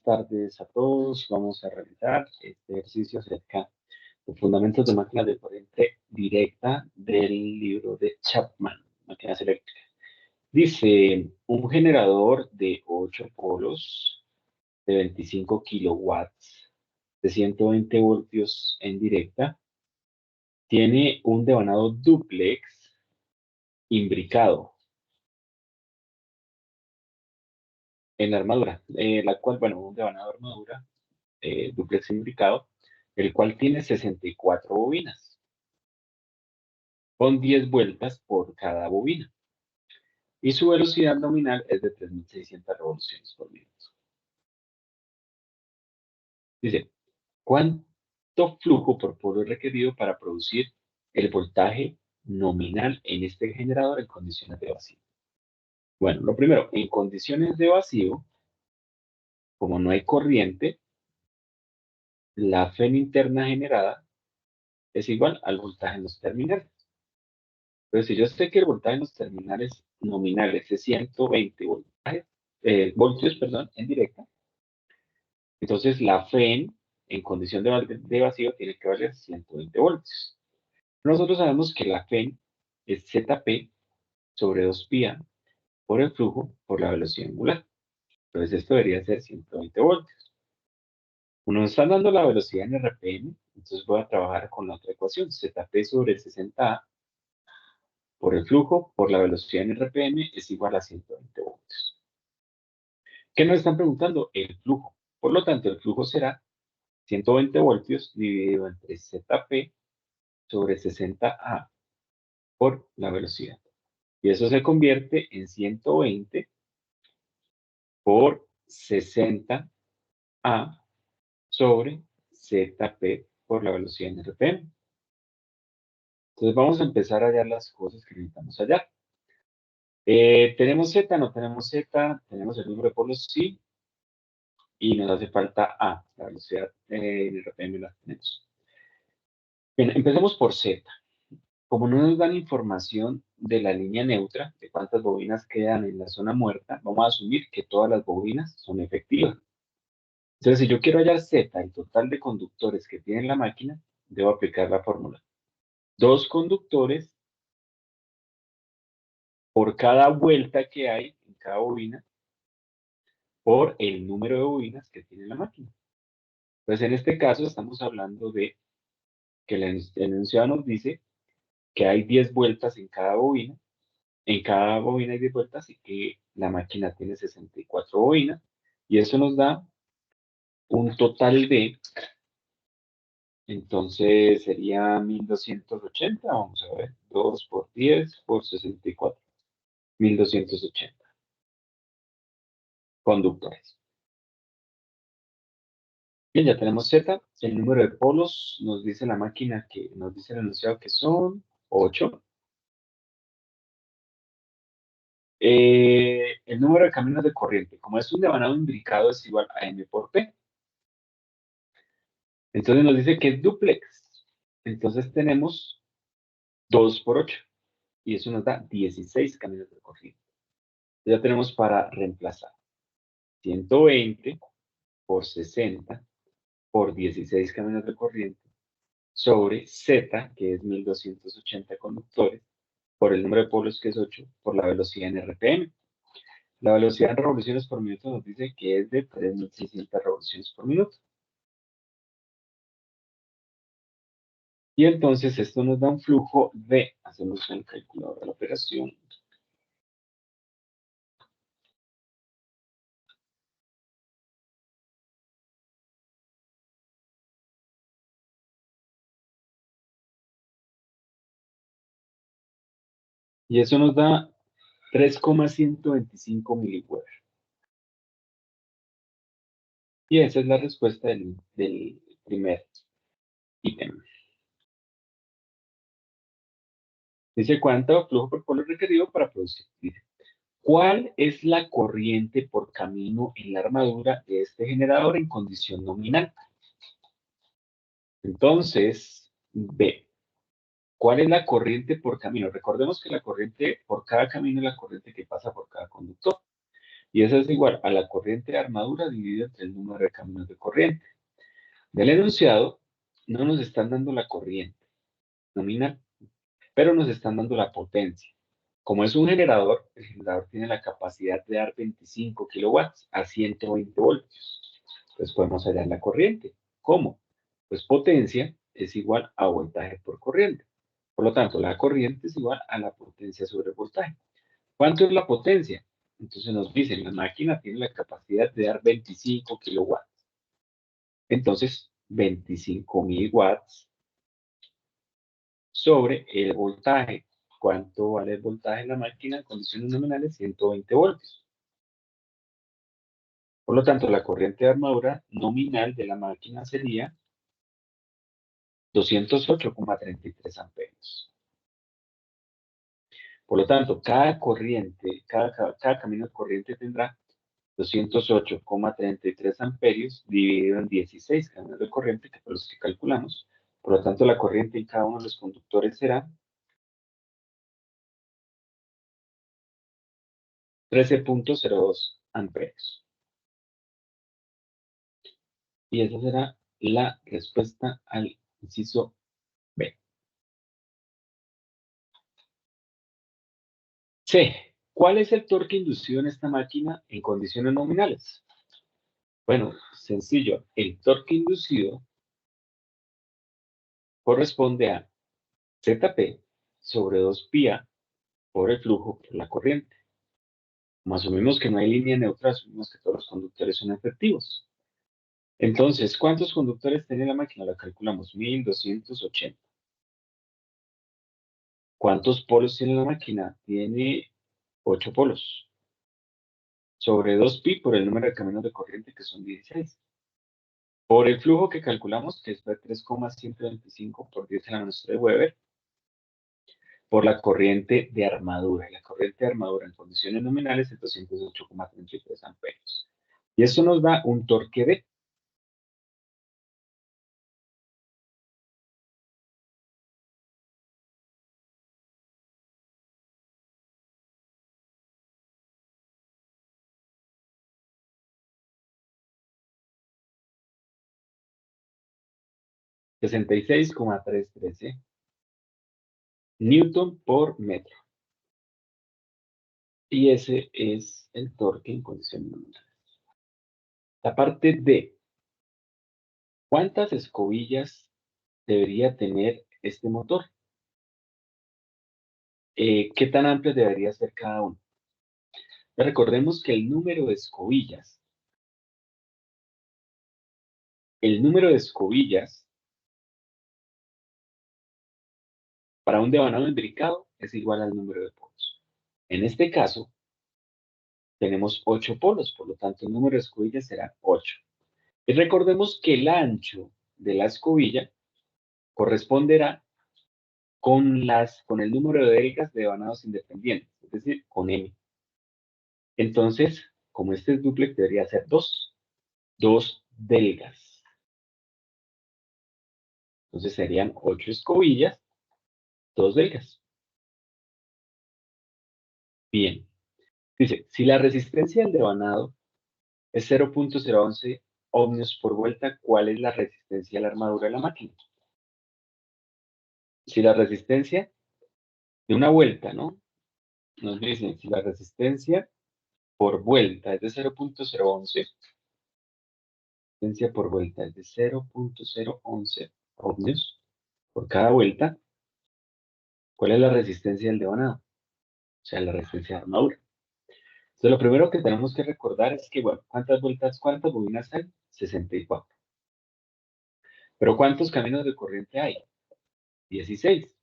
tardes a todos. Vamos a realizar este ejercicio acerca de fundamentos de máquinas de corriente directa del libro de Chapman, máquinas eléctricas. Dice, un generador de 8 polos de 25 kilowatts de 120 voltios en directa tiene un devanado dúplex imbricado en la armadura, la cual, bueno, un devanado de armadura dúplex imbricado, el cual tiene 64 bobinas, con 10 vueltas por cada bobina, y su velocidad nominal es de 3.600 revoluciones por minuto. Dice, ¿cuánto flujo por polo es requerido para producir el voltaje nominal en este generador en condiciones de vacío? Bueno, lo primero, en condiciones de vacío, como no hay corriente, la FEN interna generada es igual al voltaje en los terminales. Entonces, si yo sé que el voltaje en los terminales nominales es 120 voltios, en directa, entonces la FEN en condición de vacío tiene que valer 120 voltios. Nosotros sabemos que la FEN es ZP sobre 2πA por el flujo por la velocidad angular. Entonces esto debería ser 120 voltios. Nos están dando la velocidad en RPM, entonces voy a trabajar con la otra ecuación, ZP sobre 60A por el flujo por la velocidad en RPM es igual a 120 voltios. ¿Qué nos están preguntando? El flujo. Por lo tanto, el flujo será 120 voltios dividido entre ZP sobre 60A por la velocidad. Y eso se convierte en 120 por 60A sobre ZP por la velocidad en RPM. Entonces vamos a empezar a hallar las cosas que necesitamos hallar. ¿Tenemos Z? No tenemos Z. ¿Tenemos el número de polos? Sí. Y nos hace falta A. La velocidad en RPM la tenemos. Bien, empecemos por Z. Como no nos dan información de la línea neutra, de cuántas bobinas quedan en la zona muerta, vamos a asumir que todas las bobinas son efectivas. Entonces, si yo quiero hallar Z, el total de conductores que tiene la máquina, debo aplicar la fórmula. 2 conductores por cada vuelta que hay en cada bobina por el número de bobinas que tiene la máquina. Entonces, en este caso estamos hablando de que el enunciado nos dice que hay 10 vueltas en cada bobina hay 10 vueltas y que la máquina tiene 64 bobinas, y eso nos da un total de, entonces sería 1280, vamos a ver, 2 por 10 por 64, 1280 conductores. Bien, ya tenemos Z, el número de polos nos dice la máquina que, nos dice el enunciado que son 8. El número de caminos de corriente, como es un devanado imbricado, es igual a M por P. Entonces nos dice que es dúplex. Entonces tenemos 2 por 8. Y eso nos da 16 caminos de corriente. Ya tenemos para reemplazar 120 por 60 por 16 caminos de corriente sobre Z, que es 1280 conductores, por el número de polos, que es 8, por la velocidad en RPM. La velocidad en revoluciones por minuto nos dice que es de 3.600 revoluciones por minuto. Y entonces esto nos da un flujo de, hacemos el calculador de la operación, y eso nos da 3,125 miliwatts. Y esa es la respuesta del primer ítem. Dice, ¿cuánto flujo por polo requerido para producir? Dice, ¿cuál es la corriente por camino en la armadura de este generador en condición nominal? Entonces, B. ¿Cuál es la corriente por camino? Recordemos que la corriente por cada camino es la corriente que pasa por cada conductor. Y eso es igual a la corriente de armadura dividida entre el número de caminos de corriente. Del enunciado no nos están dando la corriente nominal, pero nos están dando la potencia. Como es un generador, el generador tiene la capacidad de dar 25 kilowatts a 120 voltios. Entonces podemos hallar la corriente. ¿Cómo? Pues potencia es igual a voltaje por corriente. Por lo tanto, la corriente es igual a la potencia sobre el voltaje. ¿Cuánto es la potencia? Entonces nos dicen, la máquina tiene la capacidad de dar 25 kilowatts. Entonces, 25.000 watts sobre el voltaje. ¿Cuánto vale el voltaje en la máquina en condiciones nominales? 120 voltios. Por lo tanto, la corriente de armadura nominal de la máquina sería 208,33 amperios. Por lo tanto, cada corriente, cada camino de corriente tendrá 208,33 amperios dividido en 16 caminos de corriente, que son los que calculamos. Por lo tanto, la corriente en cada uno de los conductores será 13,02 amperios. Y esa será la respuesta al inciso B. C. ¿Cuál es el torque inducido en esta máquina en condiciones nominales? Bueno, sencillo. El torque inducido corresponde a ZP sobre 2πa por el flujo por la corriente. Como asumimos que no hay línea neutra, asumimos que todos los conductores son efectivos. Entonces, ¿cuántos conductores tiene la máquina? La calculamos, 1280. ¿Cuántos polos tiene la máquina? Tiene 8 polos. Sobre 2pi por el número de caminos de corriente, que son 16. Por el flujo que calculamos, que es de 3,125 por 10 a la menos 3 Weber, por la corriente de armadura. Y la corriente de armadura en condiciones nominales es 208,33 amperios. Y eso nos da un torque de 66,313 Newton por metro. Y ese es el torque en condiciones nominales. La parte D. ¿Cuántas escobillas debería tener este motor? ¿Qué tan amplio debería ser cada uno? Recordemos que el número de escobillas para un devanado imbricado es igual al número de polos. En este caso, tenemos 8 polos, por lo tanto el número de escobillas será 8. Y recordemos que el ancho de la escobilla corresponderá con el número de delgas de devanados independientes, es decir, con M. Entonces, como este es dúplex, debería ser 2 delgas. Entonces serían 8 escobillas, 2 delgas. Bien. Dice, si la resistencia del devanado es 0,011 ohmios por vuelta, ¿cuál es la resistencia a la armadura de la máquina? Si la resistencia de una vuelta, ¿no? Nos dicen, si la resistencia por vuelta es de 0,011, resistencia por vuelta es de 0,011 ohmios por cada vuelta, ¿cuál es la resistencia del devanado? O sea, la resistencia de armadura. Entonces, lo primero que tenemos que recordar es que, bueno, cuántas bobinas hay? 64. Pero ¿cuántos caminos de corriente hay? 16.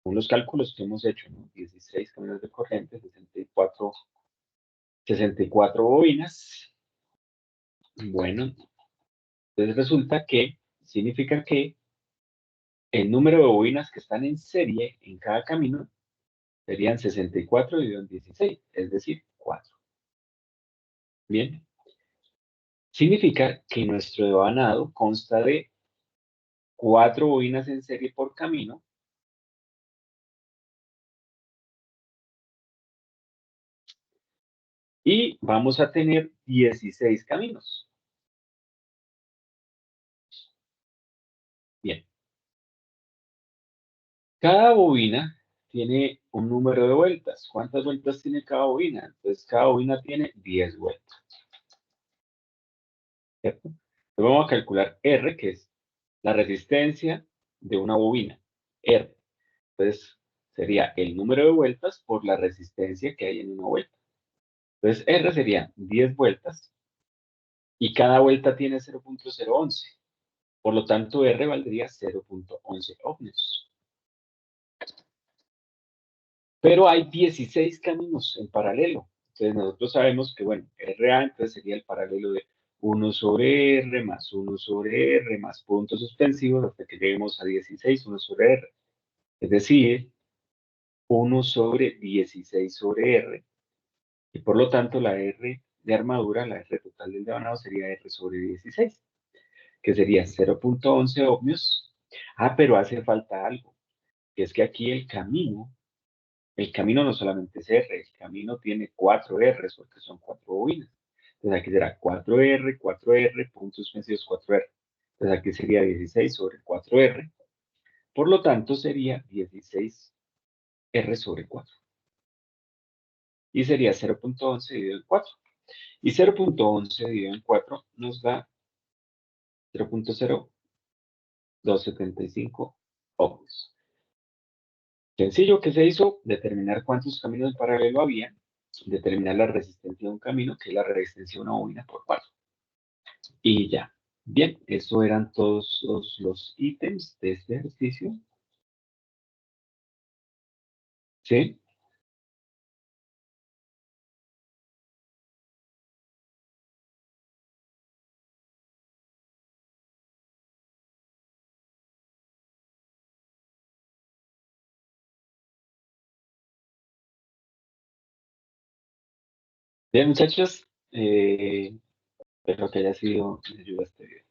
Con los cálculos que hemos hecho, ¿no? 16 caminos de corriente, 64 bobinas. Bueno, entonces resulta que significa que el número de bobinas que están en serie en cada camino serían 64 dividido en 16, es decir, 4. Bien. Significa que nuestro devanado consta de 4 bobinas en serie por camino Y vamos a tener 16 caminos. Bien. Cada bobina tiene un número de vueltas. ¿Cuántas vueltas tiene cada bobina? Entonces, cada bobina tiene 10 vueltas, ¿cierto? Entonces, vamos a calcular R, que es la resistencia de una bobina. R. Entonces, sería el número de vueltas por la resistencia que hay en una vuelta. Entonces, R sería 10 vueltas y cada vuelta tiene 0.011. Por lo tanto, R valdría 0.11 ohmios. Pero hay 16 caminos en paralelo. Entonces, nosotros sabemos que, bueno, RA entonces sería el paralelo de 1 sobre R más 1 sobre R más puntos suspensivos hasta que lleguemos a 16, 1 sobre R. Es decir, 1 sobre 16 sobre R. Y por lo tanto, la R de armadura, la R total del devanado sería R sobre 16, que sería 0.11 ohmios. Ah, pero hace falta algo, que es que aquí el camino no solamente es R, el camino tiene 4 R's porque son 4 bobinas. Entonces aquí será 4R, 4R, puntos suspensivos 4R. Entonces aquí sería 16 sobre 4R. Por lo tanto sería 16R sobre 4. Y sería 0.11 dividido en 4. Y 0.11 dividido en 4 nos da 0.0275 ohmios. Sencillo, ¿qué se hizo? Determinar cuántos caminos en paralelo había, determinar la resistencia de un camino, que es la resistencia de una bobina por 4. Y ya. Bien, eso eran todos los ítems de este ejercicio. ¿Sí? Bien, muchachos, espero que haya sido de ayuda este video.